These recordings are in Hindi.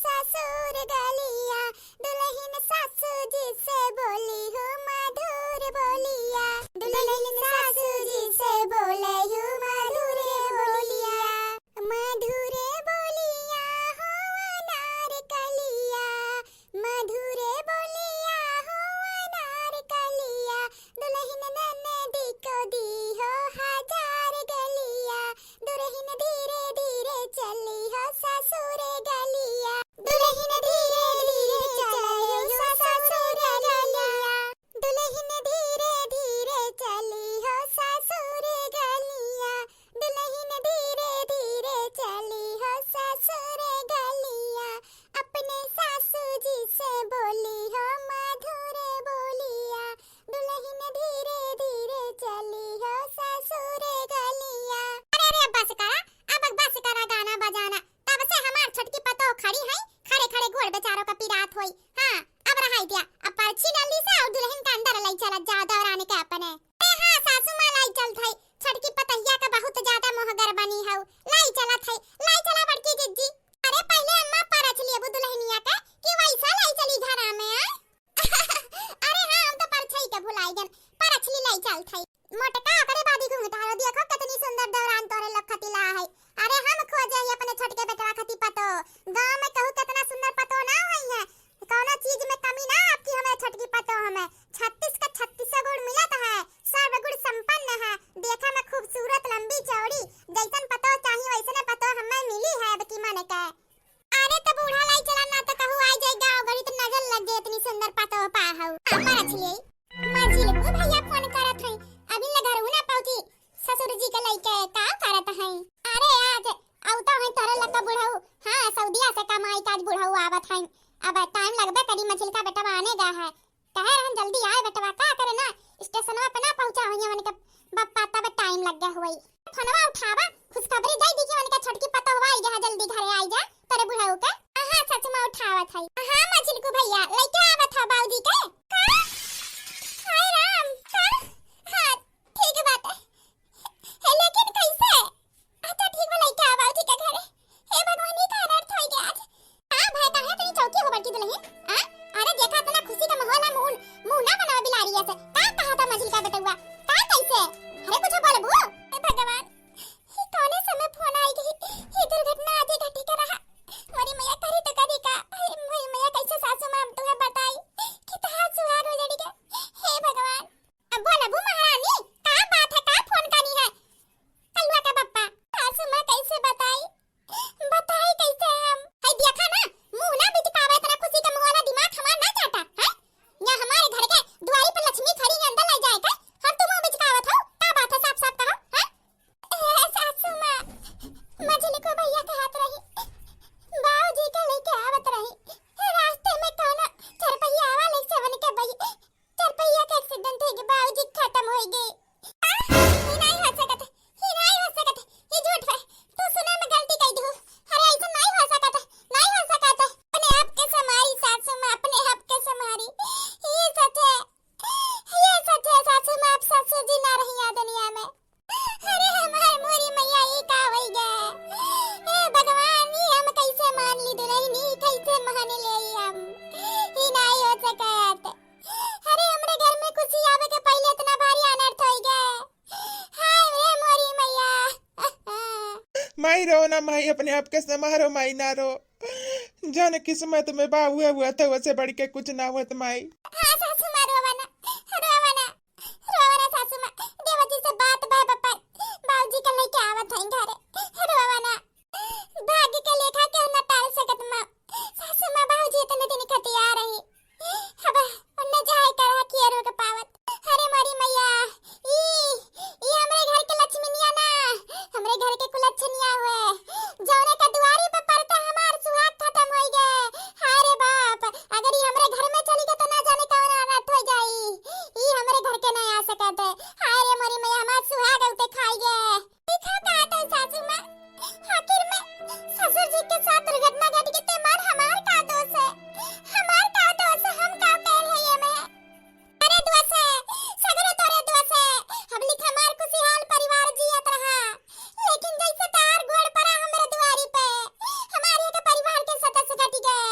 ससुर गलिया, दुल्हन सासू जी से बोली हो मधुर बोलिया, दुल्हन सासू जी से बोले हो मधुर बोलिया, मधुर बोलिया हो अनार कलिया, मधुर बोलिया हो अनार कलिया, दुल्हन ननदी को दी हो हजार गलिया, दुल्हन धीरे धीरे चली हो ससुर गलिया, दुल्हन धीरे धीरे चली हो ससुर गलिया, दुल्हन धीरे धीरे चली हो ससुर गलिया, दुल्हन धीरे धीरे चली हो ससुर गलिया, अपने सासू जी से बोली हो मधुर बोलिया, दुल्हन धीरे धीरे चली हो ससुर गलिया। अरे बस करा गाना बजाना, तब से हमार छटकी पतो खड़ी है, खड़े खड़े घोड़ बेचारों का पिरात होई। हां अब रहाई दिया, अब परछी डाली से और दुल्हन का अंदर लाई चला जा दौराने के अपने। अरे हां सासू मां लाई चल थई, छटकी पतैया का बहुत ज्यादा मोहगर बनी हौ, लाई चला थई, लाई चला बड़की जिज्जी। अरे पहले अम्मा परछ लिए वो दुल्हनिया का कि वैसा लाई चली घरा में आ। अरे हां हम तो परछई के भुलाई गन, परछली लाई चल थई। मोटका करे बादी घूंघटा हो, देखो कितनी सुंदर दौरान तोरे लखती ला है। अरे हम खोजे ही अपने छोटके बेटवा खती पतो, गांव में कहू कितना सुंदर पतो ना होई है, कोनो चीज में कमी ना आपकी हमें छटकी पतो हमें 36 का 36 गुण मिलत है, सर्वगुण संपन्न है, देखा में खूबसूरत लंबी चौड़ी, जैसन पतो चाहिए वैसने पतो हमें मिली है अब की माने के। अरे तो बूढ़ा लाई चला ना तो कहू आई जाए गांव गड़ी तो नजर लग जाए इतनी सुंदर पतो पा हौ। परछ लिए माझी ले भैया फोन करत है, अभी ले घर ना पहुंची, ससुर जी के लइके का करत है। अरे आज औतो है तोरे लका बुढ़ऊ, हां सऊदिया से कमाई काज बुढ़ऊ आवत है, अब टाइम लगबे करी मछली का बेटा आनेगा है, कहे रहन जल्दी आए बेटवा का करे ना, स्टेशनवा पे ना पहुंचा होई मन के बप्पा तब टाइम लग गया होई। फोनवा उठावा, खुशखबरी दई दी कि मन के छटकी पतो होई जा जल्दी घरे आई जा तोरे बुढ़ऊ के। हां सच में उठावत है, हां मछली को भैया लइके आवत है बाऊजी के। हाय राम, हां ठीक बात है, लेकिन कैसे अच्छा ठीक है लइका आवा ठीक है घरे। हे भगवान ये का अनर्थ हो गया आज। हां भाई काहे इतनी चौकी हो बड़की दुल्हन? हां अरे देखा तो ना खुशी का माहौल है, मुंह ना बनाओ बिलारी ऐसे। का कहा था मछली का बेटुआ? का कैसे? अरे कुछ बोलबू? हे भगवान ये कौने समय फोन आई गई? ये दुर्घटना आज घटी का रहा। मोरी मैया करी तो करी का। मोरी मैया कैसे सासू मां तुम्हें बताई कि तहार सुहाग हो जड़ी के। हे भगवान अब बोलबू महारानी का बात है, का फोन करनी है? कलुआ का बप्पा सासू मां कैसे बताई कैसे हम? है देखा ना मुंह ना बिटकावे इतना खुशी का मुंह वाला दिमाग हमार ना चाटा है। या हमारे घर के द्वारी पर लक्ष्मी खड़ी है अंदर ले जाए के हम तुम मुंह बिटकावत हो, का बात है साफ साफ कहो है। सासू मां मछली को भैया के हाथ रही, बाबूजी के लेके आवत रही, रास्ते में कौन चरपैया आवा ले से बन के भई चरपैया का एक्सीडेंट हो गया, बाबूजी खत्म हो गए। ही नहीं हो सकत, ही नहीं हो सकत, ये झूठ है, तू सुना मैं गलती कह दू। अरे ऐसा नहीं हो सकत, नहीं हो सकत, अपने आप के समारी सासू मां अपने आप के समारी, ये सच है, ये सच है सासू मां अब सासू जी ना रही है दुनिया में। अरे हमारी मोरी मैया ये का होई गए, हे भगवान ये हम कैसे मान ली दुल्हन, ये कैसे मान ले हम, ये नहीं हो सकत। अरे हमरे घर में खुशी आवे के पहले इतना भारी अनर्थ हो गया। हाय रे मोरी मैया। माई रो ना माई, अपने आप के समारो माई ना रो, जाने किस्मत में बा हुआ था वैसे बढ़ के कुछ ना हुआ माई। हां सासू मां रोवाना सासू मां, देवजी से बात बा पप्पा बाबूजी के लेके आवत है घरे, रोवाना भाग्य के लेखा के न टाल सकत मां। सासू मां बाबूजी इतने दिन खती आ रही, अब उन्ने जाए करा किए रो के पावत। अरे मोरी मैया ई हमरे घर के लक्ष्मीनिया ना, हमरे घर के कुलच्छनिया हुए जौने का दुआरी पे पड़ता हमार सुहाग खत्म हो गए। हाय रे बाप, अगर ये हमरे घर में चली गई तो ना जाने कौन अनर्थ हो जाई, ई हमरे घर के नहीं आ सकत है। हाय रे मोरी मैया हमार सुहाग उते खाई गए। देखा का तो सासू मां आखिर में ससुर जी के साथ दुर्घटना घट गई, ते मार हमार का दोष है, हमार का दोष है, हम का कर है ये में। अरे दोष है सगरे तोरे दोष है, हम लिख हमार खुशहाल परिवार जियत रहा, लेकिन जैसे तार गोड़ पड़ा हमरे दुआरी पे हमारे के परिवार के सदस्य घट गए।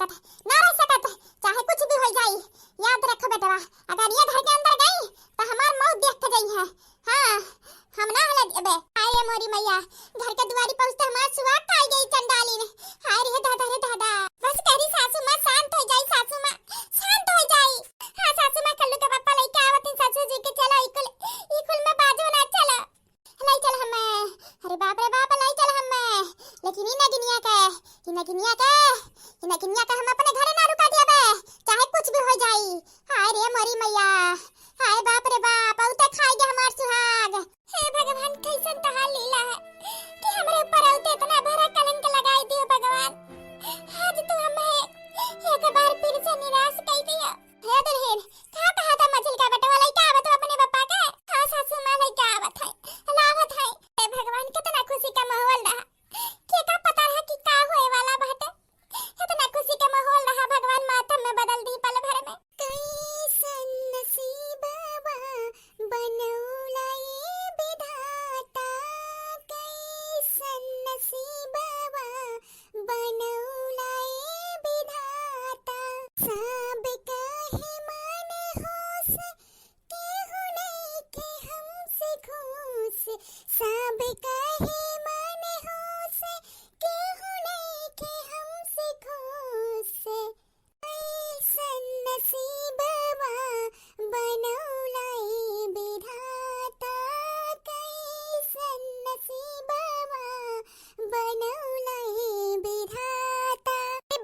सकत ना रह सकत, चाहे कुछ भी हो जाई। याद रखो बेटवा, अगर ये घर के अंदर गई तो हमार मौत देख के गई है। हां हम ना हले देबे। हाय मोरी मैया, घर के दुआरी पहुंचते हमार सुहाग खाई गई चंडाली ने। हाय रे दादा, बस करी सासू मां शांत हो जाई, सासू मां शांत हो जाई। हां सासू मां कल्लू के पापा लेके आवत सासू जी के, चलो इकुल में बाजू ना चलो लाई चल हमें। अरे बाप रे बाप लाई चल हमें, लेकिन इना गिनिया का हम अपने घरे ना रुका दिया बे, चाहे कुछ भी हो जाई। हाय रे मोरी मैया, हाय बाप रे बाप, औते खाई गए हमार सुहाग। हे भगवान, कैसन तहार लीला है कि हमरे ऊपर औते इतना बड़ा कलंक लगाई दियो भगवान। आज तू हमें एक बार फिर से निराश कर दिया। हे दुल्हन, कहा था मछली का बटवा लेके आवत हो अपने पापा के? हां सासू मां लेके आवत है, लावत है। हे भगवान, कितना खुशी का माहौल रहा, के का पता रहा कि का होए वाला बाटे। इतना खुशी का माहौल रहा, भगवान मातम में बदल दी पल भर में। कैसन नसीबवा बनौला ये विधाता, कैसन नसीबवा बनौला ये विधाता। सब कहे मन होश, केहू नहीं के हमसे खुश। सब कहे मन होश, केहू नहीं के हमसे खुश। कैसन नसीबवा बनौला ये विधाता, कैसन नसीबवा बनौला ये विधाता।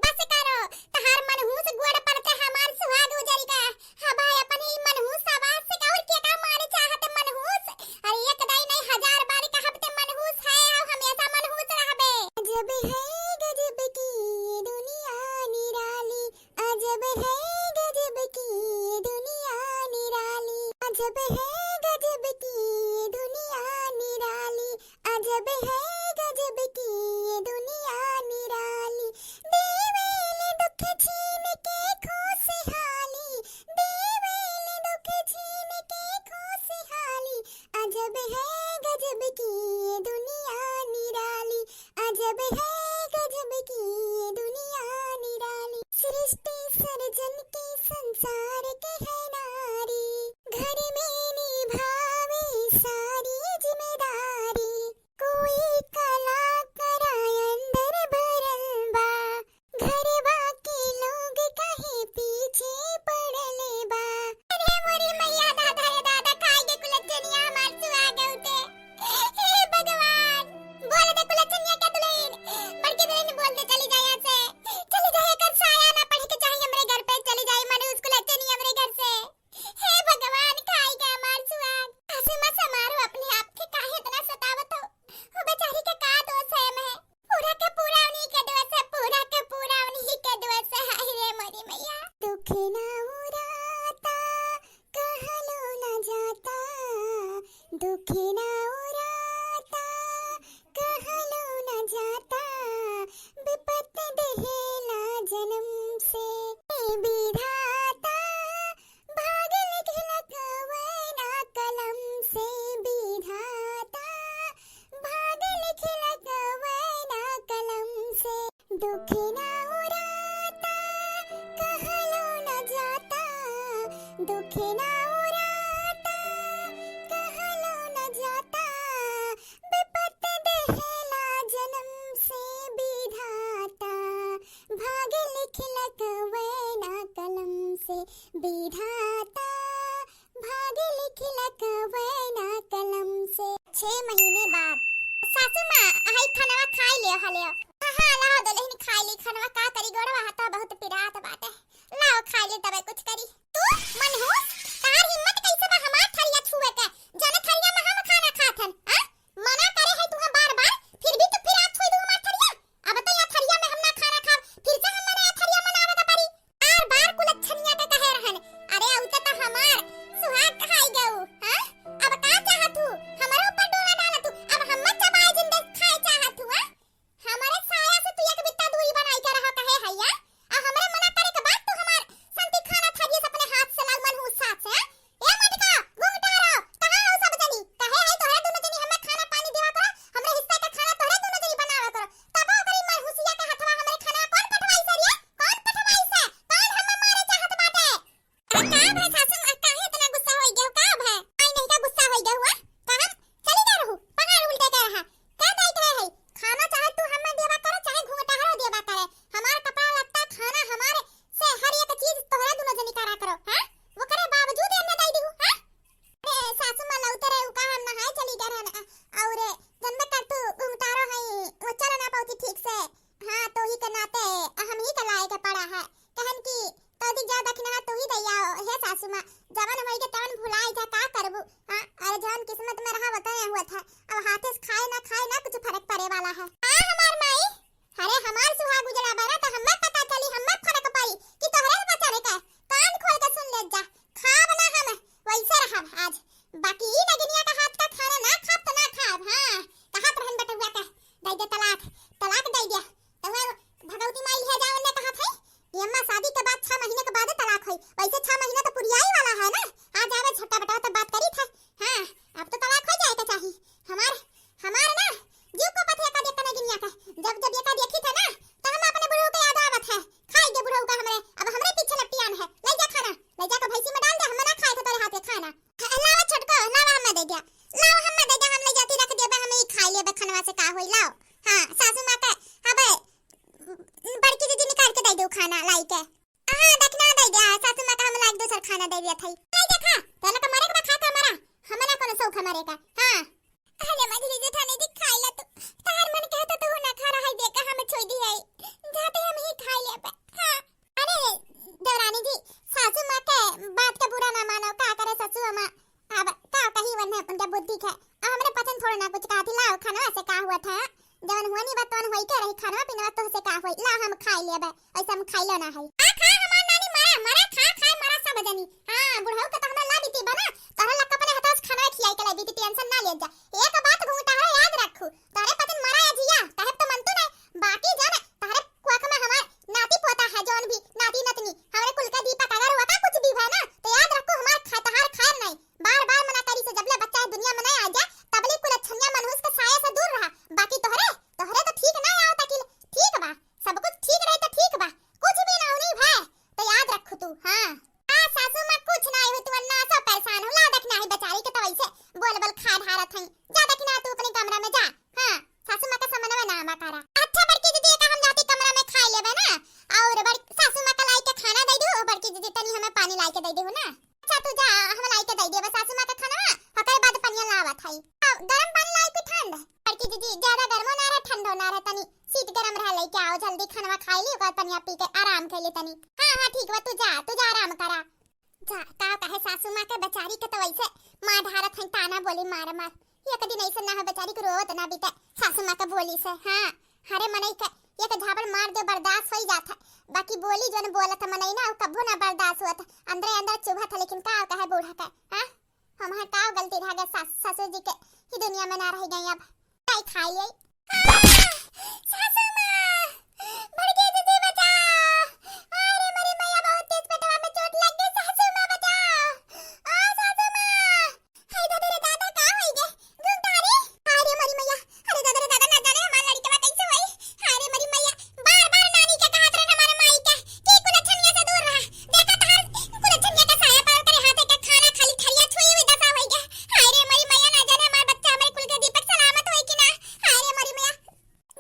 बस करो, तहार मनहूस गोड़ पर के हमार सुहाग उजरी का। हां भाई, अपन ही मनहूस आवाज से और के का मारे चाहत मनहूस। अरे एक दाई नहीं, 1000 बार कहब ते मनहूस है, और हमेशा मनहूस रहबे। अजब है गजब की दुनिया निराली, अजब है गजब की दुनिया निराली, अजब है गजब की दुनिया निराली, अजब है गजब की दुनिया निराली। देवेल दुख छीन के खुशहाली, देवेल दुख छीन के खुशहाली, अजब है गजब की दुनिया निराली, अजब है गजब की दुनिया निराली। सृष्टि सर्जन के संसार के है नारी, घर में निभावे सारी जिम्मेदारी। कोई कला कराय अंदर भरल बा, घरवा के लोग कहे पीछे पड़ल बा। अरे मोरी मैया, दादा रे दादा, खाई के कुलचनिया हमार सुहाग औते। हे भगवान, बोल दे कुलचनिया के दुल्हन, बड़की दुल्हन बोल दे चली जाए यहाँ से, चली जाए, कर साया ना पड़ के चाहिए हमरे घर पे, चली जाए मनहूस कुलचनिया हमरे घर से। हे भगवान, खाई के हमार सुहाग। हंसी मत मारो अपने आप के, काहे इतना सतावत हो? वो बेचारी के का दोष है? मैं पूरा के पूरा उन्हीं के दोष है, पूरा के पूरा उन्हीं के दोष है। हाय रे मोरी मैया, दुख ना उराता कहलो ना जाता, दुख ना उराता कहलो ना जाता। विपत देहेला जन्म से विधाता, भाग लिखला कवना कलम से विधाता, भाग लिखला कवना कलम से। दुख ना उराता कहलो ना जाता, दुख ना उराता कहलो ना जाता। विपत देहेला जन्म से विधाता, भाग लिखला कवना कलम से विधाता, भाग लिखला कवना कलम से। 6 महीने बाद सासू मां आई खाना खाई ले हले। हां लाओ दुल्हन खाई ले खाना, का करी गोड़वा हाथ बहुत पिरात बाटे, लाओ खाई ले तबे कुछ करी। तू मनहूस, तार हिम्मत कैसे बा हमार थरिया छुए के? जन थरिया में हम खाना खाथन, हां मना करे है तू बार-बार, फिर भी तू फिर हाथ छुई दू हमार थरिया। अब तो या थरिया में हम ना खाना खाब, फिर से हम मने थरिया मनावे का पड़ी। बार-बार कुलच्छनिया के कहे रहन, अरे औते तो हमार सुहाग खाई गऊ। हां अब का चाहत तू? हमारे ऊपर डोला डाला तू, अब हम मत चबाए जिंदे खाए चाहत तू? हां हमारे साया से तू एक बित्ता दूरी बनाई के रहा कहे हैया, आ हमरे मना करे के बाद तू हमार संती खाना थरिया से अपने हाथ से लाग मनहूस साथ से। ए मटका घूंघटारो, कहां हो सब जनी? कहे है तोरे दोनों जनी हमें खाना पानी देवा करो, हमरे हिस्सा का खाना तोरे दोनों जनी बनावा करो, तब ओकरी मनहूसिया के हथवा हमरे खाना कौन पटवाई सरिया? कौन लाई के हां देखना दे दिया सासू मां का हम लाइक दोसर खाना दे दिया थई नहीं देखा तोला का मारे का खा का मारा हमरा कोनो सौख मारे का हां अरे मधुरी जेठानी जी खाइला तो तार मन कहता तो ना खा रहा है देखा हम छोड़ दी है जाते हम ही खा ले हां अरे देवरानी जी सासू मां के बात का बुरा ना मानो का करे सासू मां अब का कही वरना उनका बुद्धि है हमरे पसंद थोड़ा ना कुछ कहा थी लाओ खाना से का हुआ था जवन हुआ नहीं बात तो होई के रही खाना पीना तो से का होई ला हम खाई लेबे ऐसा हम खाइलो ना है आ खा हमार नानी मारा मारा खा मारा सब जनी हां बुढ़ऊ के तो हमरा ला बीती बना तोरा लक्का पने हतास खाना खियाई के ला बीती टेंशन ना ले जा एक बात कहूं तारे याद रखू तारे पसंद मारा है जिया तहब तो मन तो नहीं बाकी जाने तारे कुआक में हमार नाती पोता है जौन भी नाती नतनी हमरे कुल का दीपक अगर हुआ का कुछ भी है ना तो याद रखो हमार खतहार खार नहीं बार-बार मना करी से जबले बच्चा है दुनिया में नहीं आ जाए तबले कुल छन्या मनहूस के साया से दूर रहा बाकी तोहरे तो ठीक ना आओ तकिल ठीक बा सब कुछ ठीक रहे तो ठीक बा कुछ भी ना होनी भाई तो याद रख तू हां आ सासू मां कुछ ना हो तू अन्ना सब परेशान हो ला देखना है बेचारी के तो ऐसे बोल बोल खा ढारत है जा देखना तू अपने कमरा में जा हां सासू मां का समन में ना मा करा अच्छा बड़की दीदी का हम जाती कमरा में खा लेबे ना और सासू मां का लाई के खाना दे दो बड़की दीदी तनी हमें पानी लाई के दे दे हो ना अच्छा तू जा हम लाई के दे दे बस सासू मां का खाना ओकर बाद पानी लावत है गरम पानी लाई के ठंड बड़की दीदी ज्यादा गर्म ना रहे ठंडो ना रहे तनी सीट गरम रह लेके आओ जल्दी खाना खा ली ओकर पानी पी के आराम कर ले तनी हां ठीक बा तू जा आराम करा जा का कहे सासू मां के बेचारी के तो वैसे मां ढारत है ताना बोली मार एक दिन ऐसे ना है बेचारी को रोवत ना बीते सासू मां के बोली से हां हरे मनई के एक झापड़ मार दे बर्दाश्त हो जाता बाकी बोली जोन बोलत मनई ना कबो ना बर्दाश्त होत अंदर चुभा था लेकिन का कहे बूढ़ा का हां हम का गलती रह गए ससुर जी के ही दुनिया में ना रह गई अब काय खाइए सासू मां बड़की दीदी बचाओ अरे मेरी मैया बहुत तेज पेटवा में चोट लग गई सासू मां बचाओ आ सासू मां हाय दादा रे दादा का होई गे गुंडारी अरे मेरी मैया अरे दादा रे दादा ना जाने हमार लड़की का कैसे होई अरे मेरी मैया बार-बार नानी के कहत रहे हमारे माई के कि कुलछनिया से दूर रहा देखा तार कुलछनिया का साया पार करे हाथे का खाना खाली थरिया छुई हुई दशा होई गे अरे मेरी मैया ना जाने हमार बच्चा हमारे कुल के दीपक सलामत होई कि ना अरे मेरी मैया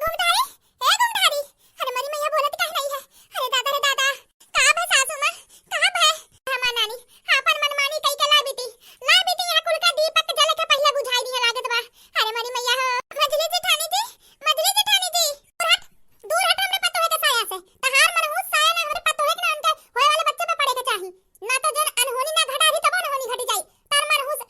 गुंडारी अरे मेरी मैया बोलत काहे नहीं है अरे दादा रे दादा का भे सासू मां का भे हमार नानी आपन मनमानी कई के ला बीती यहाँ कुल का दीपक जले के पहले बुझाई दिया लागत बा अरे मेरी मैया हो मजली जेठानी जी दूर हट हमरे पतो है के साया से तहार मनहूस साया ना हमरे पतो है के ना उनके होए वाले बच्चे पे पड़े के चाही ना तो जन अनहोनी ना घटा दी तब अनहोनी घटी जाई तार मनहूस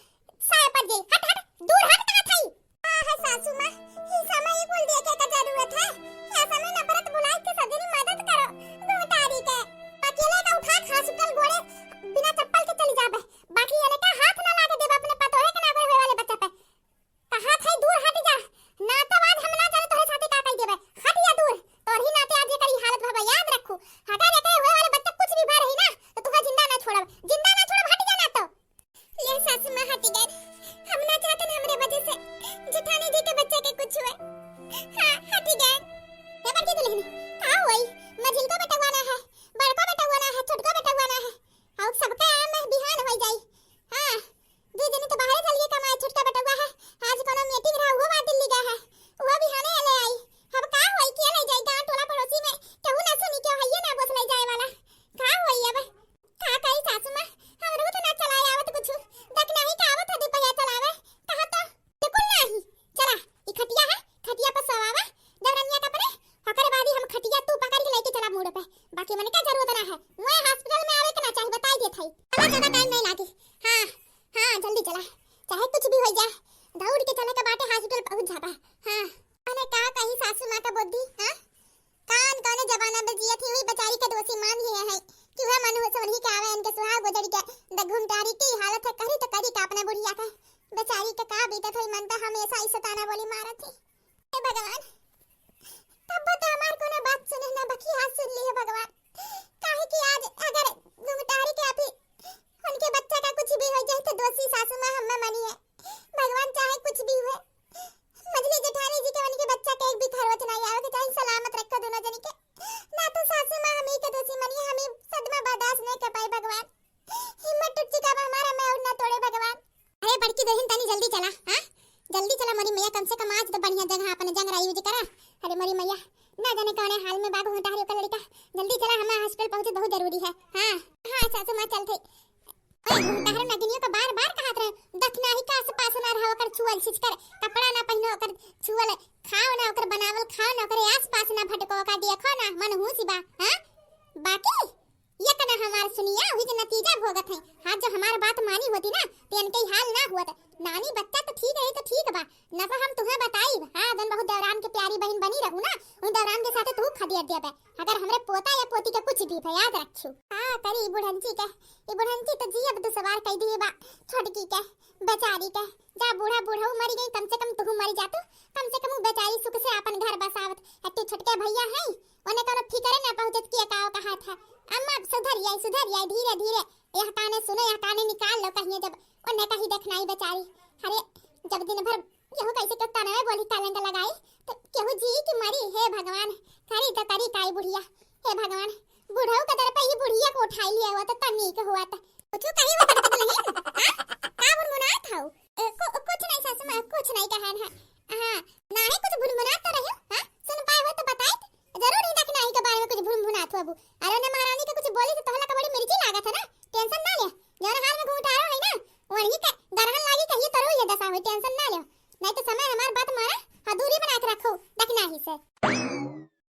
साया पर जाई हट दूर हट कहां थई है सासू मां ई समय ही बोल दिया के का जरूरत है या समय नफरत बुलाई के सजनी मदद करो गोटारी के अकेले का उठा हॉस्पिटल गोड़े बिना चप्पल के चली जाबे बाकी ये का हाथ ना लागे देब अपने पतो है के ना होए वाले बच्चे पे कहां थई दूर हट जा ना तो बाद हम ना चले तोरे साथे का कह देबे हट या दूर तोर ही नाते आज करी हालत भबा याद रखू हटा लेके होए वाले बच्चे कुछ भी भर रही ना तो तुहा जिंदा ना छोड़ब हट जा ना तो ले सासू मां हट गए हम ना चाहते हमरे वजह से जेठानी जी के बच्चे के कुछ हुए हां हट गए हे बच्चे दुल्हन का होई मझिल को बेटा वाला है बड़का बेटा वाला है छोटका बेटा वाला है और सबका में बिहान हो जाई हां दो दिन तो बाहर चल गए कमाए छोटका बेटा हुआ है आज कोनो मीटिंग रहा वो बात दिल्ली गया है वो बिहाने ले आई अब का होई के ले जाई गांव टोला पड़ोसी में कहू ना सुनी के हइये ना बस ले जाए वाला का होई अब का कही सासू मां हमरो तो ना चलाए आवत कुछ देख नहीं का आवत है दुपहिया चलावे कहा तो बिल्कुल नहीं चला ई खटिया है खटिया पर सवावा दरनिया का परे ओकर बाद हम खटिया तू पकड़ के लेके चला मोड़ पे बाकी मने का जरूरत ना है मैं हॉस्पिटल में आवे के ना चाहिए बताई दे थई ज्यादा टाइम नहीं लागी हां जल्दी चला चाहे कुछ भी हो जाए दौड़ के चले के बाटे हॉस्पिटल पहुंच जाबा हां अरे का कही सासू मां का बुद्धि हां कान कौन जमाना में जिया थी हुई बेचारी के दोषी मान ही है चूहा मन हो सोनी के आवे इनके सुहाग गुजर के घुमटारी की हालत है करी तो करी का अपने बुढ़िया का बेचारी के का बीतत हुई मन तो हमेशा ही सताना बोली मारत थी हे भगवान तब तो हमार कोनो बात सुने ना बाकी हाथ सुन ली है भगवान काहे कि आज अगर घुमटारी के अभी उनके बच्चा का कुछ भी हो जाए तो दोषी सासू मां हमें मनी है भगवान चाहे कुछ भी हुए मजली जेठानी जी के उनके बच्चा के एक भी खरोच नहीं आवे के चाहे सलामत रखो दोनों जनी के ना तो सासू मां हमें के दोषी मनी हमें सदमा बर्दाश्त नहीं कर पाई भगवान हिम्मत टूट चुका पहुंचे बहुत जरूरी है। हाँ हाँ सासू माँ चल थे। बाहर नगनियों का बार-बार कहत रहे दखना ही का से पास ना रहो कर छुअल छिच कर कपड़ा ना पहनो कर छुअल खाओ ना कर बनावल खाओ ना कर आस-पास ना भटको का देखो ना मन हुसी बा। हां बाकी ये कना हमार सुनिया हुई जो नतीजा भोगत है। हां जो हमार बात मानी होती ना तो इनके हाल ना हुआ। नानी बच्चा तो ठीक है तो ठीक बा ना तो हम तुम्हें बताई। हां जन बहुत दौरान के प्यारी बहन बनी रहू ना उन दौरान के साथ तू खदिया देबे अगर हमरे पोता या पोती के कुछ भी है याद रखछु। हां करी बुढ़ंची के ये बुढ़ंची तो जी अब तो सवार कह दिए बा छोटकी के बेचारी के जा बूढ़ा बूढ़ा मर गई कम से कम तू मर जा। तो कम से कम बेचारी सुख से अपन घर बसावत हट्टी छोटके भैया है ओने कोनो फिकरे ना पहुंचत के काओ कहा था। अम्मा सुधर जाए धीरे धीरे यह काने सुनो यह काने निकाल लो कहीं जब ओने कहीं देखनाई बेचारी। अरे जब दिन भर यहो कैसे तो तनवे बोली कलंक लगाई तो केहू जी की मरी। हे भगवान करी तो करी काई बुढ़िया। हे भगवान बुढ़ऊ का दर पे ही बुढ़िया को उठाई लिया हुआ तो तन्नी के हुआ था कुछ कहीं बता तो नहीं। हां का बुनमुना था कुछ नहीं सासू मां कुछ नहीं कहा है। हां ना है कुछ बुनमुना तो रहे। हां सुन पाए हो तो बताए जरूर ही देखना ही के बारे में कुछ बुनमुना था अबू। अरे ने महारानी के कुछ बोली तो तोहला का बड़ी मिर्ची लागत है ना टेंशन ना ले जरा हाल में घूमटा रहो है ना वही के गरहन लागी कहिए तरो ये दशा हो टेंशन ना ले नहीं तो समय हमार